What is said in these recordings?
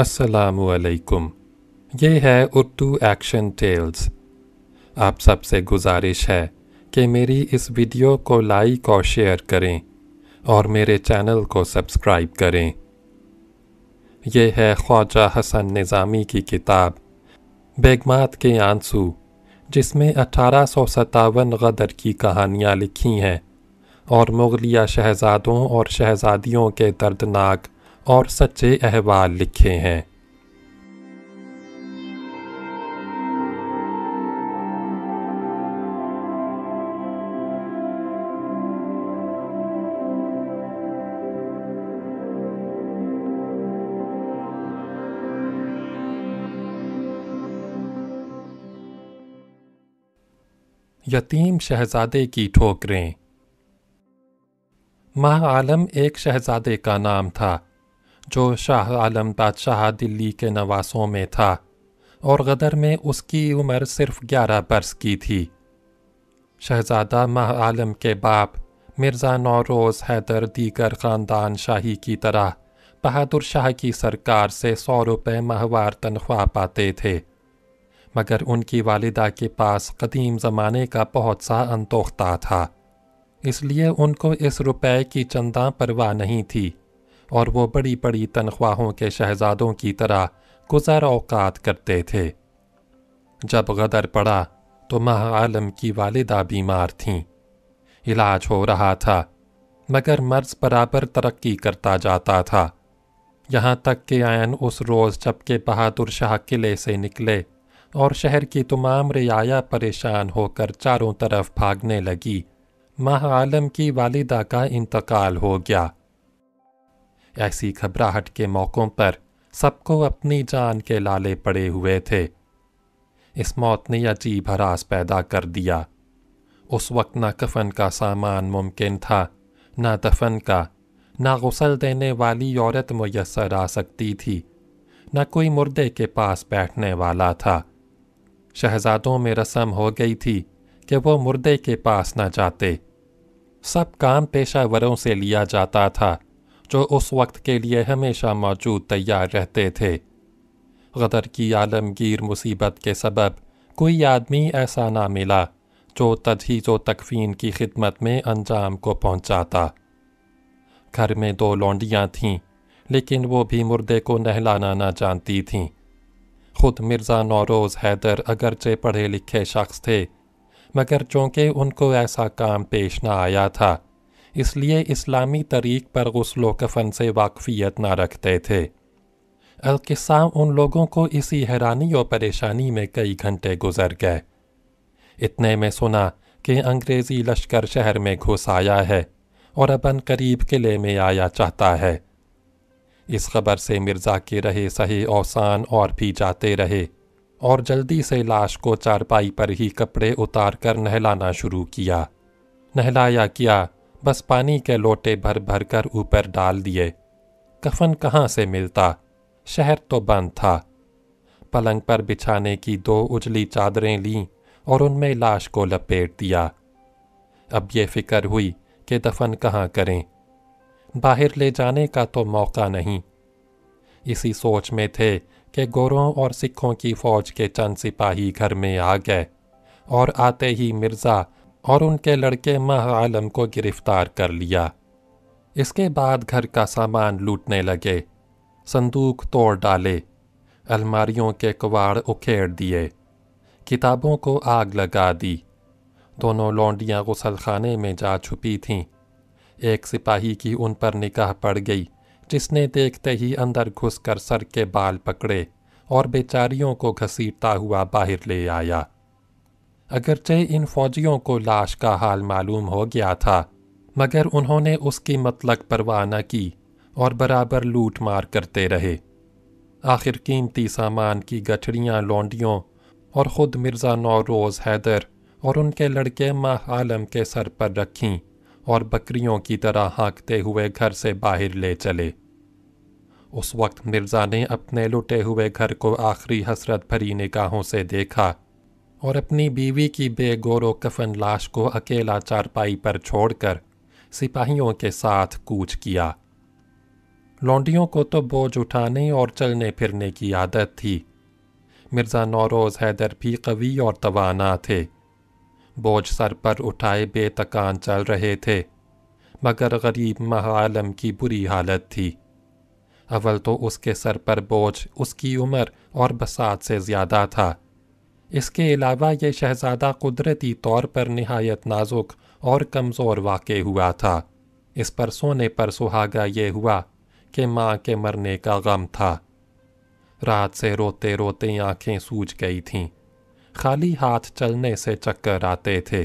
السلام علیکم۔ یہ ہے اردو ایکشن ٹیلز۔ آپ سب سے گزارش ہے کہ میری اس ویڈیو کو لائک اور شیئر کریں اور میرے چینل کو سبسکرائب کریں۔ یہ ہے خواجہ حسن نظامی کی کتاب بیگمات کے آنسو، جس میں 1857 غدر کی کہانیاں لکھی ہیں اور مغلیہ شہزادوں اور شہزادیوں کے دردناک اور سچے احوال لکھے ہیں۔ یتیم شہزادے کی ٹھوکریں۔ ماہ عالم ایک شہزادے کا نام تھا جو شاہ عالم بادشاہ دلی کے نواسوں میں تھا، اور غدر میں اس کی عمر صرف 11 برس کی تھی۔ شہزادہ ماہ عالم کے باپ مرزا نوروز حیدر دیگر خاندان شاہی کی طرح بہادر شاہ کی سرکار سے 100 روپے ماہوار تنخواہ پاتے تھے، مگر ان کی والدہ کے پاس قدیم زمانے کا بہت سا انتوختہ تھا، اس لیے ان کو اس روپے کی چنداں پرواہ نہیں تھی، اور وہ بڑی بڑی تنخواہوں کے شہزادوں کی طرح گزر اوقات کرتے تھے۔ جب غدر پڑا تو ماہ عالم کی والدہ بیمار تھیں۔ علاج ہو رہا تھا، مگر مرض برابر ترقی کرتا جاتا تھا، یہاں تک کہ عین اس روز جب کہ بہادر شاہ قلعے سے نکلے اور شہر کی تمام رعایا پریشان ہو کر چاروں طرف بھاگنے لگی، ماہ عالم کی والدہ کا انتقال ہو گیا۔ ایسی گھبراہٹ کے موقعوں پر سب کو اپنی جان کے لالے پڑے ہوئے تھے۔ اس موت نے عجیب ہراس پیدا کر دیا۔ اس وقت نہ کفن کا سامان ممکن تھا، نہ دفن کا، نہ غسل دینے والی عورت میسر آ سکتی تھی، نہ کوئی مردے کے پاس بیٹھنے والا تھا۔ شہزادوں میں رسم ہو گئی تھی کہ وہ مردے کے پاس نہ جاتے۔ سب کام پیشہ وروں سے لیا جاتا تھا جو اس وقت کے لیے ہمیشہ موجود تیار رہتے تھے۔ غدر کی عالمگیر مصیبت کے سبب کوئی آدمی ایسا نہ ملا جو تجہیز و تکفین کی خدمت میں انجام کو پہنچاتا۔ گھر میں 2 لونڈیاں تھیں، لیکن وہ بھی مردے کو نہلانا نہ جانتی تھیں۔ خود مرزا نوروز حیدر اگرچہ پڑھے لکھے شخص تھے، مگر چونکہ ان کو ایسا کام پیش نہ آیا تھا، اس لیے اسلامی طریق پر غسل و کفن سے واقفیت نہ رکھتے تھے۔ القصہ ان لوگوں کو اسی حیرانی و پریشانی میں کئی گھنٹے گزر گئے۔ اتنے میں سنا کہ انگریزی لشکر شہر میں گھس آیا ہے اور اب قریب قلعے میں آیا چاہتا ہے۔ اس خبر سے مرزا کے رہے سہے اوسان اور بھی جاتے رہے، اور جلدی سے لاش کو چارپائی پر ہی کپڑے اتار کر نہلانا شروع کیا۔ نہلایا کیا، بس پانی کے لوٹے بھر بھر کر اوپر ڈال دیے۔ کفن کہاں سے ملتا؟ شہر تو بند تھا۔ پلنگ پر بچھانے کی 2 اجلی چادریں لیں اور ان میں لاش کو لپیٹ دیا۔ اب یہ فکر ہوئی کہ دفن کہاں کریں؟ باہر لے جانے کا تو موقع نہیں۔ اسی سوچ میں تھے کہ گوروں اور سکھوں کی فوج کے چند سپاہی گھر میں آ گئے، اور آتے ہی مرزا اور ان کے لڑکے ماہ عالم کو گرفتار کر لیا۔ اس کے بعد گھر کا سامان لوٹنے لگے، صندوق توڑ ڈالے، الماریوں کے کواڑ اکھیڑ دیے، کتابوں کو آگ لگا دی۔ دونوں لونڈیاں غسل خانے میں جا چھپی تھیں۔ ایک سپاہی کی ان پر نگاہ پڑ گئی، جس نے دیکھتے ہی اندر گھس کر سر کے بال پکڑے اور بیچاریوں کو گھسیٹتا ہوا باہر لے آیا۔ اگرچہ ان فوجیوں کو لاش کا حال معلوم ہو گیا تھا، مگر انہوں نے اس کی مطلق پرواہ نہ کی اور برابر لوٹ مار کرتے رہے۔ آخر قیمتی سامان کی گٹھڑیاں لونڈیوں اور خود مرزا نوروز حیدر اور ان کے لڑکے ماہ عالم کے سر پر رکھیں اور بکریوں کی طرح ہانکتے ہوئے گھر سے باہر لے چلے۔ اس وقت مرزا نے اپنے لٹے ہوئے گھر کو آخری حسرت بھری نگاہوں سے دیکھا، اور اپنی بیوی کی بے گور و کفن لاش کو اکیلا چارپائی پر چھوڑ کر سپاہیوں کے ساتھ کوچ کیا۔ लौंडियों को तो बोझ उठाने और चलने फिरने की आदत थी। मिर्ज़ा नौरोज़ हैदर भी कवी और तवाना थे। बोझ सर पर उठाए बेतकान चल रहे थे, मगर गरीब माह आलम की बुरी हालत थी। अव्वल तो उसके सर पर बोझ उसकी उम्र और बसात से ज़्यादा था। इसके अलावा ये शहज़ादा कुदरती तौर पर निहायत नाजुक और कमज़ोर वाक़ हुआ था। इस पर सोने पर सुहागा ये हुआ कि माँ के मरने का गम था। रात से रोते रोते आँखें सूज गई थीं। खाली हाथ चलने से चक्कर आते थे।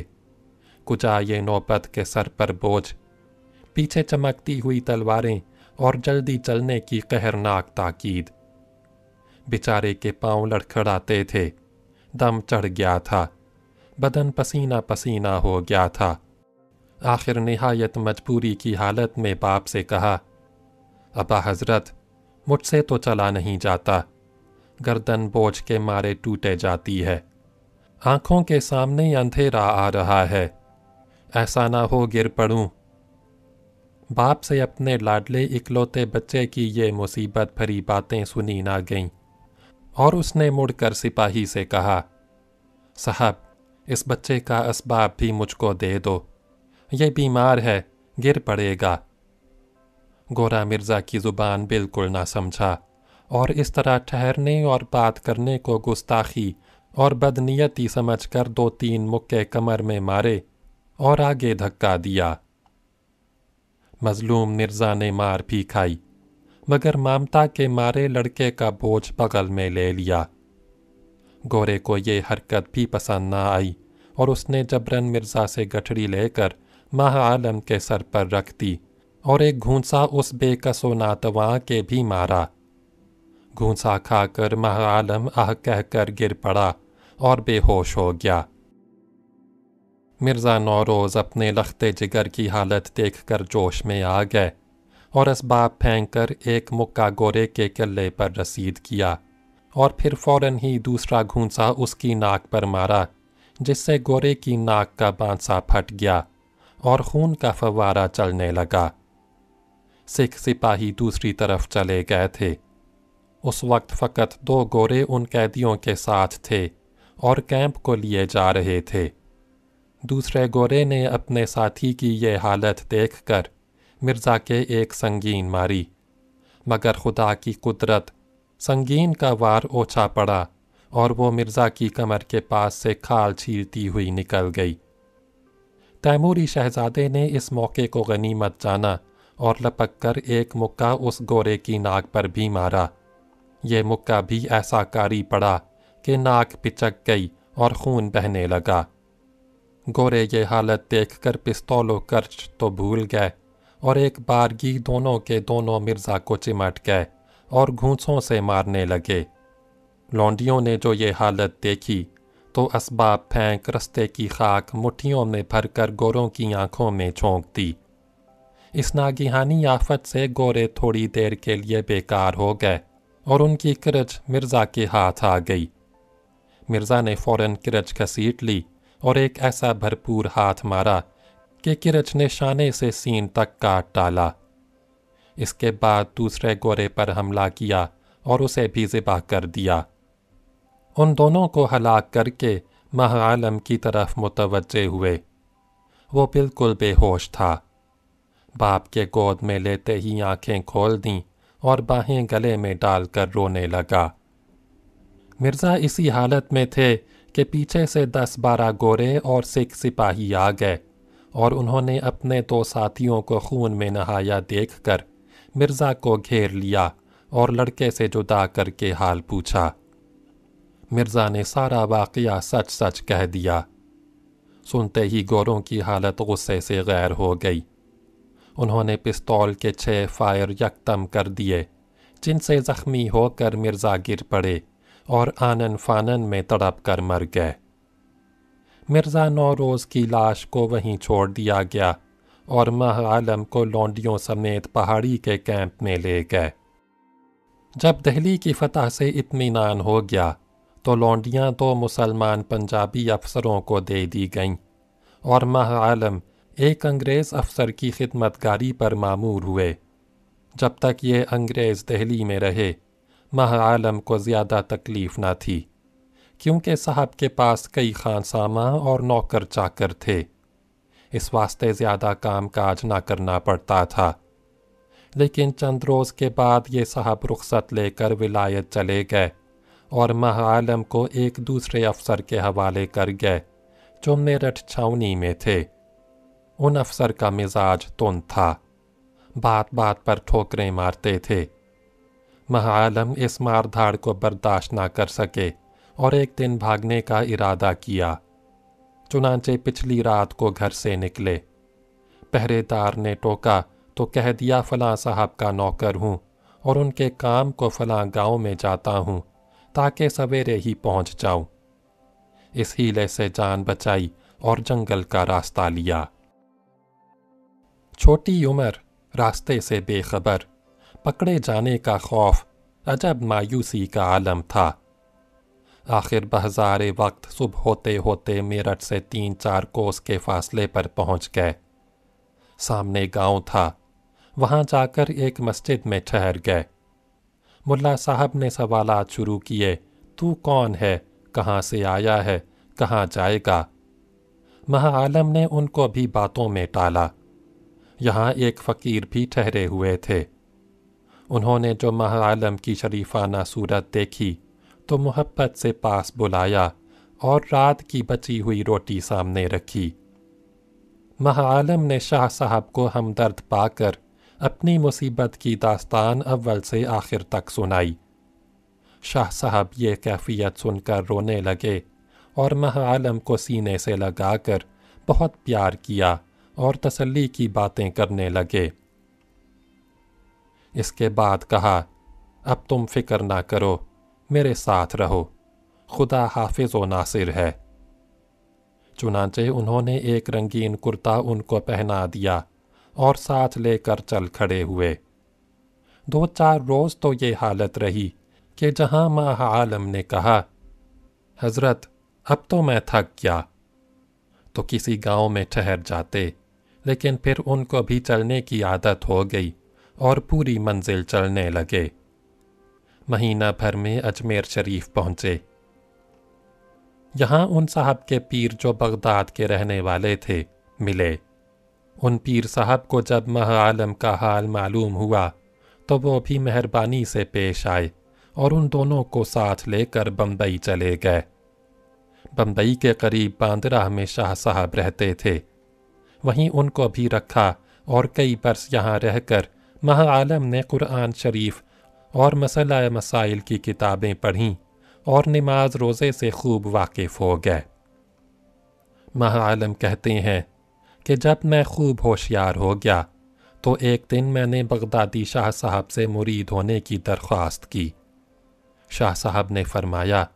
कुचा ये नौबत के सर पर बोझ, पीछे चमकती हुई तलवारें और जल्दी चलने की कहरनाक ताकीद। बेचारे के पांव लड़खड़ाते थे, दम चढ़ गया था, बदन पसीना पसीना हो गया था। आखिर निहायत मजबूरी की हालत में बाप से कहा, अबा हजरत, मुझसे तो चला नहीं जाता, गर्दन बोझ के मारे टूटे जाती है, आंखों के सामने अंधेरा आ रहा है, ऐसा ना हो गिर पड़ूं। बाप से अपने लाडले इकलौते बच्चे की ये मुसीबत भरी बातें सुनी ना गईं, और उसने मुड़कर सिपाही से कहा, साहब, इस बच्चे का असबाब भी मुझको दे दो, ये बीमार है, गिर पड़ेगा। गोरा मिर्ज़ा की ज़ुबान बिल्कुल ना समझा, और इस तरह ठहरने और बात करने को गुस्ताखी और बदनीयती समझकर 2-3 मुक्के कमर में मारे और आगे धक्का दिया। मजलूम मिर्ज़ा ने मार भी खाई, मगर ममता के मारे लड़के का बोझ बगल में ले लिया। गोरे को ये हरकत भी पसंद ना आई, और उसने जबरन मिर्ज़ा से गठड़ी लेकर माह आलम के सर पर रख दी और एक घूंसा उस बेकसो नातवां के भी मारा। घूंसा खाकर माह आलम आह कहकर गिर पड़ा और बेहोश हो गया। मिर्ज़ा नौरोज़ अपने लख्ते जिगर की हालत देखकर जोश में आ गए और असबाब फेंक कर एक मुक्का गोरे के कल्ले पर रसीद किया, और फिर फौरन ही दूसरा घूंसा उसकी नाक पर मारा, जिससे गोरे की नाक का बांसा फट गया और खून का फव्वारा चलने लगा। सिख सिपाही दूसरी तरफ चले गए थे। उस वक्त फ़कत 2 गोरे उन कैदियों के साथ थे और कैंप को लिए जा रहे थे। दूसरे गोरे ने अपने साथी की ये हालत देखकर मिर्ज़ा के एक संगीन मारी, मगर खुदा की कुदरत, संगीन का वार ओछा पड़ा और वो मिर्ज़ा की कमर के पास से खाल छीलती हुई निकल गई। तैमूरी शहजादे ने इस मौके को गनीमत जाना और लपक कर एक मुक्का उस गोरे की नाक पर भी मारा। ये मुक्का भी ऐसा कारी पड़ा कि नाक पिचक गई और खून बहने लगा। गोरे ये हालत देखकर पिस्तौलो कर्च तो भूल गए और एक बारगी दोनों के दोनों मिर्ज़ा को चिमट गए और घूंसों से मारने लगे। लौंडियों ने जो ये हालत देखी तो असबाब फेंक रस्ते की खाक मुट्ठियों में भरकर गोरों की आंखों में झोंक दी। इस नागिहानी आफत से गोरे थोड़ी देर के लिए बेकार हो गए और उनकी किरच मिर्ज़ा के हाथ आ गई। मिर्ज़ा ने फ़ौरन किरच घसीट ली और एक ऐसा भरपूर हाथ मारा कि किरच ने शाने से सीन तक काट डाला। इसके बाद दूसरे गोरे पर हमला किया और उसे भी ज़िबा कर दिया। उन दोनों को हलाक करके माह आलम की तरफ मुतवज्जे हुए। वो बिल्कुल बेहोश था। बाप के गोद में लेते ही आंखें खोल दीं और बाहें गले में डालकर रोने लगा। मिर्ज़ा इसी हालत में थे कि पीछे से 10-12 गोरे और सिख सिपाही आ गए और उन्होंने अपने 2 साथियों को खून में नहाया देखकर मिर्ज़ा को घेर लिया और लड़के से जुदा करके हाल पूछा। मिर्ज़ा ने सारा वाक़या सच सच कह दिया। सुनते ही गोरों की हालत गुस्से से गैर हो गई। उन्होंने पिस्तौल के 6 फायर यकदम कर दिए, जिनसे ज़ख्मी होकर मिर्ज़ा गिर पड़े और आनन फानन में तड़प कर मर गए। मिर्ज़ा नौरोज़ की लाश को वहीं छोड़ दिया गया और माह आलम को लौंडियों समेत पहाड़ी के कैंप में ले गए। जब दिल्ली की फतह से इत्मीनान हो गया तो लौंडियाँ 2 मुसलमान पंजाबी अफसरों को दे दी गईं और माह आलम एक अंग्रेज़ अफसर की खिदमतगारी पर मामूर हुए, जब तक ये अंग्रेज़ दहली में रहे माह आलम को ज़्यादा तकलीफ़ ना थी, क्योंकि साहब के पास कई खानसामा और नौकर चाकर थे। इस वास्ते ज़्यादा काम काज ना करना पड़ता था। लेकिन चंद रोज़ के बाद ये साहब रुखसत लेकर विलायत चले गए और माह आलम को एक दूसरे अफसर के हवाले कर गए जो मेरठ छावनी में थे। उन अफसर का मिजाज तुंद था, बात बात पर ठोकरें मारते थे। माह आलम इस मारधाड़ को बर्दाश्त ना कर सके और एक दिन भागने का इरादा किया। चुनांचे पिछली रात को घर से निकले। पहरेदार ने टोका तो कह दिया फलां साहब का नौकर हूँ और उनके काम को फलां गांव में जाता हूँ ताकि सवेरे ही पहुँच जाऊँ। इस हीले से जान बचाई और जंगल का रास्ता लिया। छोटी उम्र, रास्ते से बेखबर, पकड़े जाने का खौफ, अजब मायूसी का आलम था। आखिर बहज़ारे वक्त सुबह होते होते मेरठ से 3-4 कोस के फासले पर पहुँच गए। सामने गांव था, वहाँ जाकर एक मस्जिद में ठहर गए। मुल्ला साहब ने सवालात शुरू किए, तू कौन है, कहाँ से आया है, कहाँ जाएगा। माह आलम ने उनको भी बातों में टाला। यहाँ एक फ़कीर भी ठहरे हुए थे। उन्होंने जो माह आलम की शरीफाना सूरत देखी तो मोहब्बत से पास बुलाया और रात की बची हुई रोटी सामने रखी। माह आलम ने शाह साहब को हमदर्द पाकर अपनी मुसीबत की दास्तान अव्वल से आखिर तक सुनाई। शाह साहब ये कैफियत सुनकर रोने लगे और माह आलम को सीने से लगाकर बहुत प्यार किया और तसल्ली की बातें करने लगे। इसके बाद कहा, अब तुम फिक्र ना करो, मेरे साथ रहो, खुदा हाफिज़ व नासिर है। चुनांचे उन्होंने एक रंगीन कुर्ता उनको पहना दिया और साथ लेकर चल खड़े हुए। 2-4 रोज़ तो ये हालत रही कि जहाँ माह आलम ने कहा, हज़रत अब तो मैं थक गया, तो किसी गांव में ठहर जाते। लेकिन फिर उनको भी चलने की आदत हो गई और पूरी मंजिल चलने लगे। महीना भर में अजमेर शरीफ पहुँचे। यहाँ उन साहब के पीर जो बगदाद के रहने वाले थे मिले। उन पीर साहब को जब माह आलम का हाल मालूम हुआ तो वो भी मेहरबानी से पेश आए और उन दोनों को साथ लेकर बम्बई चले गए। बम्बई के करीब बांद्रा में शाह साहब रहते थे, वहीं उनको भी रखा और कई बरस यहाँ रहकर माह आलम ने कुरान शरीफ और मसला मसाइल की किताबें पढ़ीं और नमाज रोज़े से खूब वाकिफ़ हो गए। माह आलम कहते हैं कि जब मैं खूब होशियार हो गया तो एक दिन मैंने बगदादी शाह साहब से मुरीद होने की दरख्वास्त की। शाह साहब ने फरमाया,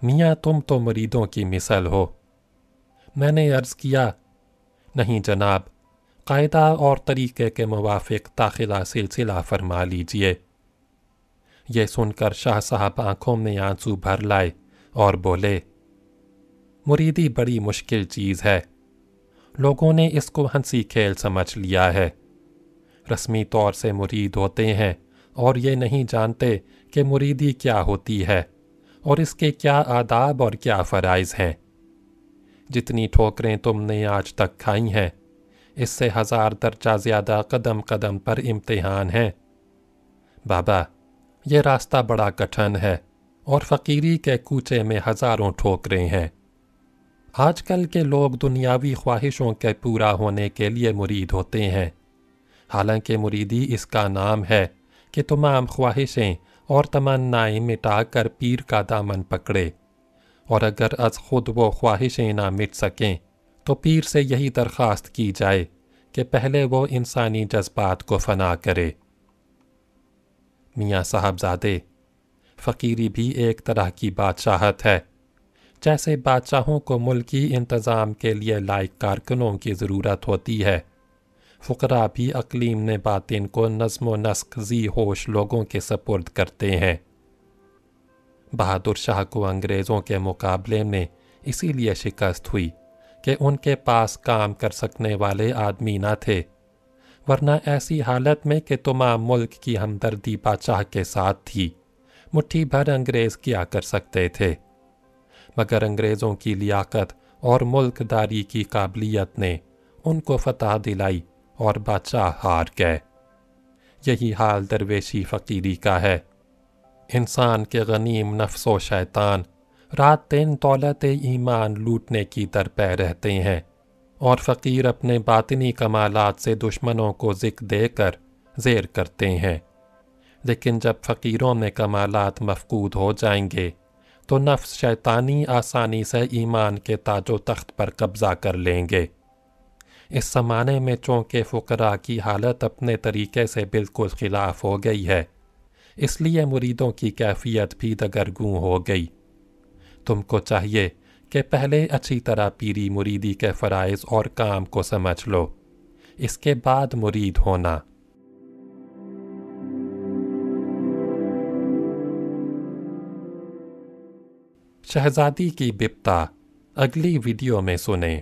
मियाँ तुम तो मुरीदों की मिसल हो। मैंने अर्ज़ किया, नहीं जनाब, कायदा और तरीक़े के मुवाफ़िक़ दाखिला सिलसिला फरमा लीजिए। ये सुनकर शाह साहब आँखों में आंसू भर लाए और बोले, मुरीदी बड़ी मुश्किल चीज़ है, लोगों ने इसको हंसी खेल समझ लिया है। रस्मी तौर से मुरीद होते हैं और ये नहीं जानते कि मुरीदी क्या होती है और इसके क्या आदाब और क्या फ़राइज़ हैं। जितनी ठोकरें तुमने आज तक खाई हैं, इससे 1000 दर्जा ज़्यादा कदम कदम पर इम्तिहान है। बाबा, ये रास्ता बड़ा कठिन है और फ़कीरी के कूचे में हज़ारों ठोकरें हैं। आजकल के लोग दुनियावी ख्वाहिशों के पूरा होने के लिए मुरीद होते हैं, हालांकि मुरीदी इसका नाम है कि तमाम ख्वाहिशें और तमन्नाएं मिटाकर पीर का दामन पकड़े, और अगर अज खुद वो ख्वाहिशें ना मिट सकें तो पीर से यही दरख्वास्त की जाए कि पहले वो इंसानी जज्बात को फना करे। मियाँ साहबजादे, फ़कीरी भी एक तरह की बादशाहत है। जैसे बादशाहों को मुल्की इंतज़ाम के लिए लायक कारकुनों की ज़रूरत होती है, फ़ुक़रा भी अक़लीम ने बातिन को नज़्म व नस्क ज़ी होश लोगों के सपुर्द करते हैं। बहादुर शाह को अंग्रेज़ों के मुकाबले में इसीलिए शिकस्त हुई कि उनके पास काम कर सकने वाले आदमी न थे। ورنہ ایسی حالت میں کہ تمام ملک کی ہمدردی بادشاہ کے ساتھ تھی، مٹھی بھر انگریز کیا کر سکتے تھے، مگر انگریزوں کی لیاقت اور ملک داری کی قابلیت نے ان کو فتح دلائی اور بادشاہ ہار گئے۔ یہی حال درویشی فقیری کا ہے۔ انسان کے غنیم نفس و شیطان رات دن دولت ایمان لوٹنے کی درپے رہتے ہیں، اور فقیر اپنے باطنی کمالات سے دشمنوں کو ذکر دے کر زیر کرتے ہیں۔ لیکن جب فقیروں میں کمالات مفقود ہو جائیں گے تو نفس شیطانی آسانی سے ایمان کے تاج و تخت پر قبضہ کر لیں گے۔ اس زمانے میں چونکہ فقراء کی حالت اپنے طریقے سے بالکل خلاف ہو گئی ہے، اس لیے مریدوں کی کیفیت بھی دگرگوں ہو گئی۔ تم کو چاہیے کہ پہلے اچھی طرح پیری مریدی کے فرائض اور کام کو سمجھ لو، اس کے بعد مرید ہونا۔ شہزادی کی بپتا اگلی ویڈیو میں سنیں۔